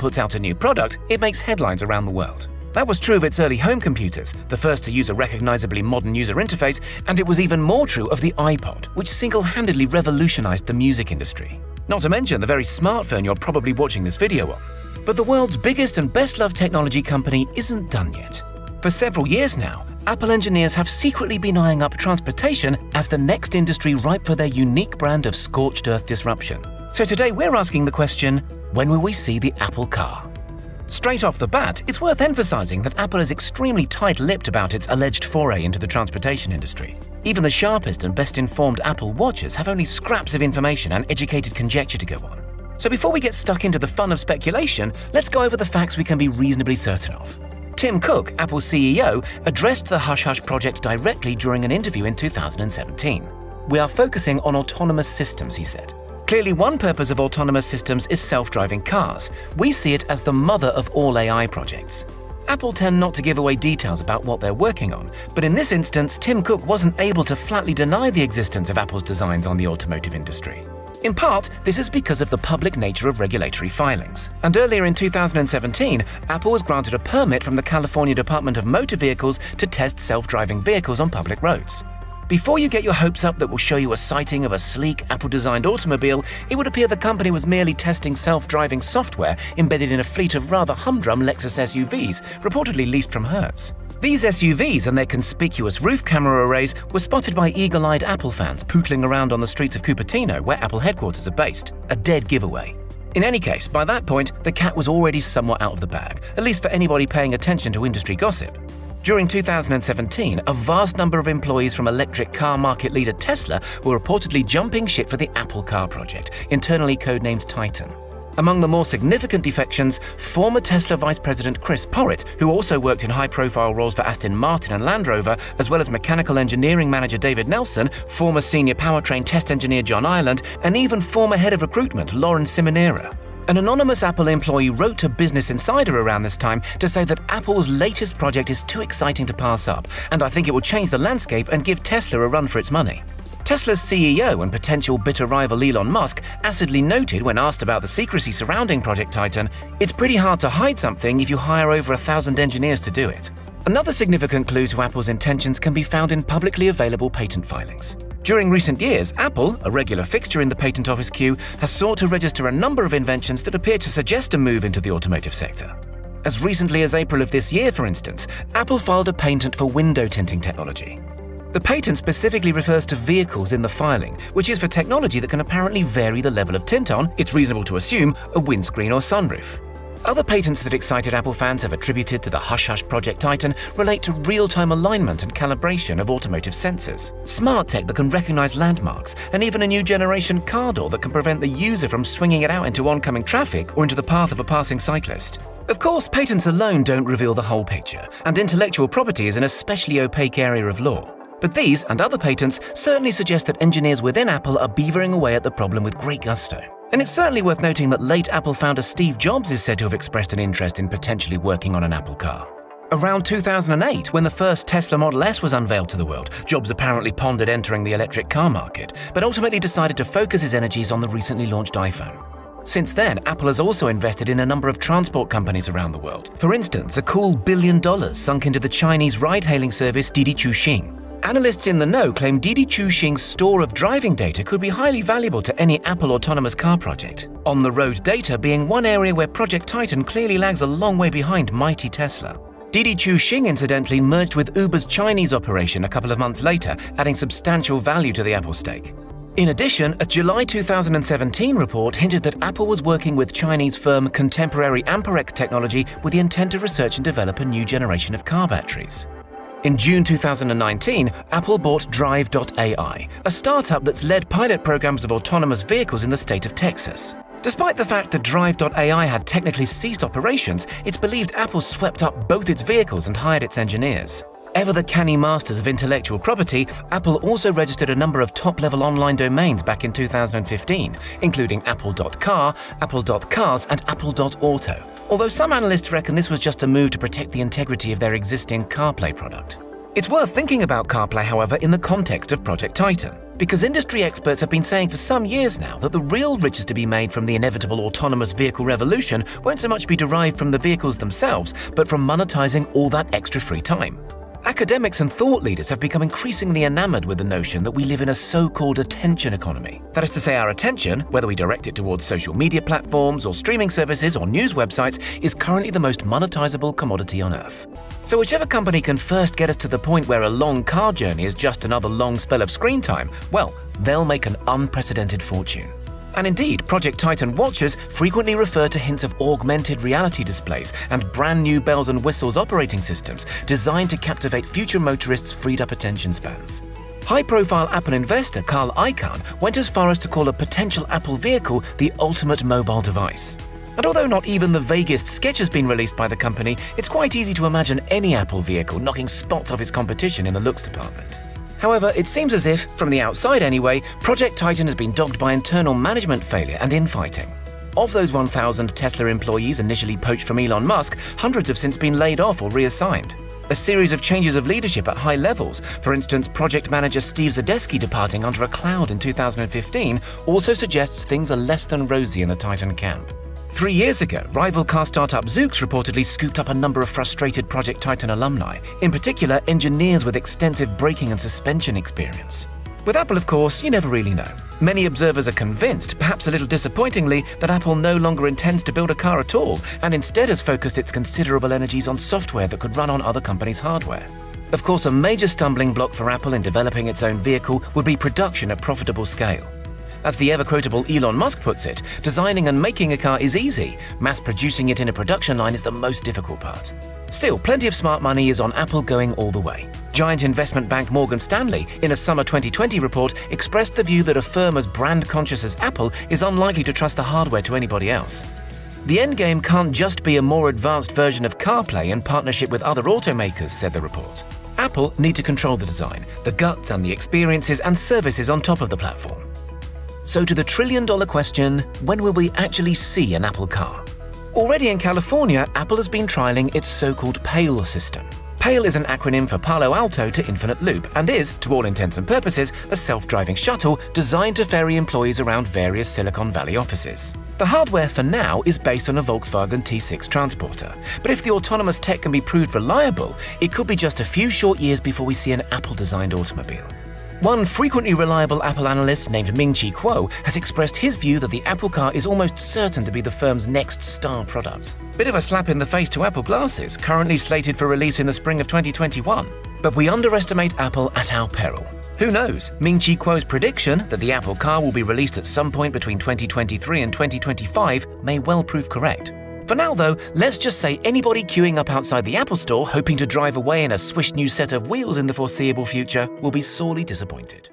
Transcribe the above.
puts out a new product, it makes headlines around the world. That was true of its early home computers, the first to use a recognizably modern user interface, and it was even more true of the iPod, which single-handedly revolutionized the music industry. Not to mention the very smartphone you're probably watching this video on. But the world's biggest and best-loved technology company isn't done yet. For several years now, Apple engineers have secretly been eyeing up transportation as the next industry ripe for their unique brand of scorched earth disruption. So today we're asking the question, when will we see the Apple Car? Straight off the bat, it's worth emphasizing that Apple is extremely tight-lipped about its alleged foray into the transportation industry. Even the sharpest and best-informed Apple watchers have only scraps of information and educated conjecture to go on. So before we get stuck into the fun of speculation, let's go over the facts we can be reasonably certain of. Tim Cook, Apple's CEO, addressed the Hush Hush project directly during an interview in 2017. "We are focusing on autonomous systems," he said. Clearly, one purpose of autonomous systems is self-driving cars. We see it as the mother of all AI projects. Apple tend not to give away details about what they're working on, but in this instance, Tim Cook wasn't able to flatly deny the existence of Apple's designs on the automotive industry. In part, this is because of the public nature of regulatory filings. And earlier in 2017, Apple was granted a permit from the California Department of Motor Vehicles to test self-driving vehicles on public roads. Before you get your hopes up that we'll show you a sighting of a sleek, Apple-designed automobile, it would appear the company was merely testing self-driving software embedded in a fleet of rather humdrum Lexus SUVs, reportedly leased from Hertz. These SUVs and their conspicuous roof camera arrays were spotted by eagle-eyed Apple fans pootling around on the streets of Cupertino, where Apple headquarters are based. A dead giveaway. In any case, by that point, the cat was already somewhat out of the bag, at least for anybody paying attention to industry gossip. During 2017, a vast number of employees from electric car market leader Tesla were reportedly jumping ship for the Applecar project, internally codenamed Titan. Among the more significant defections, former Tesla Vice President Chris Porritt, who also worked in high-profile roles for Aston Martin and Land Rover, as well as mechanical engineering manager David Nelson, former senior powertrain test engineer John Ireland, and even former head of recruitment Lauren Simonera. An anonymous Apple employee wrote to Business Insider around this time to say that Apple's latest project is too exciting to pass up, and I think it will change the landscape and give Tesla a run for its money. Tesla's CEO and potential bitter rival Elon Musk acidly noted when asked about the secrecy surrounding Project Titan, "It's pretty hard to hide something if you hire over 1,000 engineers to do it." Another significant clue to Apple's intentions can be found in publicly available patent filings. During recent years, Apple, a regular fixture in the patent office queue, has sought to register a number of inventions that appear to suggest a move into the automotive sector. As recently as April of this year, for instance, Apple filed a patent for window tinting technology. The patent specifically refers to vehicles in the filing, which is for technology that can apparently vary the level of tint on, it's reasonable to assume, a windscreen or sunroof. Other patents that excited Apple fans have attributed to the Hush Hush Project Titan relate to real-time alignment and calibration of automotive sensors, smart tech that can recognize landmarks, and even a new generation car door that can prevent the user from swinging it out into oncoming traffic or into the path of a passing cyclist. Of course, patents alone don't reveal the whole picture, and intellectual property is an especially opaque area of law. But these and other patents certainly suggest that engineers within Apple are beavering away at the problem with great gusto. And it's certainly worth noting that late Apple founder Steve Jobs is said to have expressed an interest in potentially working on an Apple car. Around 2008, when the first Tesla Model S was unveiled to the world, Jobs apparently pondered entering the electric car market, but ultimately decided to focus his energies on the recently launched iPhone. Since then, Apple has also invested in a number of transport companies around the world. For instance, a cool $1 billion sunk into the Chinese ride-hailing service Didi Chuxing. Analysts in the know claim Didi Chuxing's store of driving data could be highly valuable to any Apple autonomous car project, on-the-road data being one area where Project Titan clearly lags a long way behind mighty Tesla. Didi Chuxing incidentally merged with Uber's Chinese operation a couple of months later, adding substantial value to the Apple stake. In addition, a July 2017 report hinted that Apple was working with Chinese firm Contemporary Amperex Technology with the intent to research and develop a new generation of car batteries. In June 2019, Apple bought Drive.ai, a startup that's led pilot programs of autonomous vehicles in the state of Texas. Despite the fact that Drive.ai had technically ceased operations, it's believed Apple swept up both its vehicles and hired its engineers. Ever the canny masters of intellectual property, Apple also registered a number of top-level online domains back in 2015, including Apple.car, Apple.cars, and Apple.auto. Although some analysts reckon this was just a move to protect the integrity of their existing CarPlay product. It's worth thinking about CarPlay, however, in the context of Project Titan. because industry experts have been saying for some years now that the real riches to be made from the inevitable autonomous vehicle revolution won't so much be derived from the vehicles themselves, but from monetizing all that extra free time. Academics and thought leaders have become increasingly enamored with the notion that we live in a so-called attention economy. That is to say, our attention, whether we direct it towards social media platforms or streaming services or news websites, is currently the most monetizable commodity on Earth. So whichever company can first get us to the point where a long car journey is just another long spell of screen time, well, they'll make an unprecedented fortune. And indeed, Project Titan watches frequently refer to hints of augmented reality displays and brand new bells and whistles operating systems designed to captivate future motorists' freed-up attention spans. High-profile Apple investor Carl Icahn went as far as to call a potential Apple vehicle the ultimate mobile device. And although not even the vaguest sketch has been released by the company, it's quite easy to imagine any Apple vehicle knocking spots off its competition in the looks department. However, it seems as if, from the outside anyway, Project Titan has been dogged by internal management failure and infighting. Of those 1,000 Tesla employees initially poached from Elon Musk, hundreds have since been laid off or reassigned. A series of changes of leadership at high levels, for instance project manager Steve Zadesky departing under a cloud in 2015, also suggests things are less than rosy in the Titan camp. 3 years ago, rival car startup Zoox reportedly scooped up a number of frustrated Project Titan alumni, in particular engineers with extensive braking and suspension experience. With Apple, of course, you never really know. Many observers are convinced, perhaps a little disappointingly, that Apple no longer intends to build a car at all, and instead has focused its considerable energies on software that could run on other companies' hardware. Of course, a major stumbling block for Apple in developing its own vehicle would be production at profitable scale. As the ever-quotable Elon Musk puts it, designing and making a car is easy, mass producing it in a production line is the most difficult part. Still, plenty of smart money is on Apple going all the way. Giant investment bank Morgan Stanley, in a summer 2020 report, expressed the view that a firm as brand-conscious as Apple is unlikely to trust the hardware to anybody else. The endgame can't just be a more advanced version of CarPlay in partnership with other automakers, said the report. Apple need to control the design, the guts and the experiences and services on top of the platform. So to the trillion-dollar question, when will we actually see an Apple car? Already in California, Apple has been trialing its so-called PALE system. PALE is an acronym for Palo Alto to Infinite Loop and is, to all intents and purposes, a self-driving shuttle designed to ferry employees around various Silicon Valley offices. The hardware for now is based on a Volkswagen T6 transporter, but if the autonomous tech can be proved reliable, it could be just a few short years before we see an Apple-designed automobile. One frequently reliable Apple analyst named Ming-Chi Kuo has expressed his view that the Apple Car is almost certain to be the firm's next star product. Bit of a slap in the face to Apple glasses, currently slated for release in the spring of 2021. But we underestimate Apple at our peril. Who knows, Ming-Chi Kuo's prediction that the Apple Car will be released at some point between 2023 and 2025 may well prove correct. For now though, let's just say anybody queuing up outside the Apple Store hoping to drive away in a swish new set of wheels in the foreseeable future will be sorely disappointed.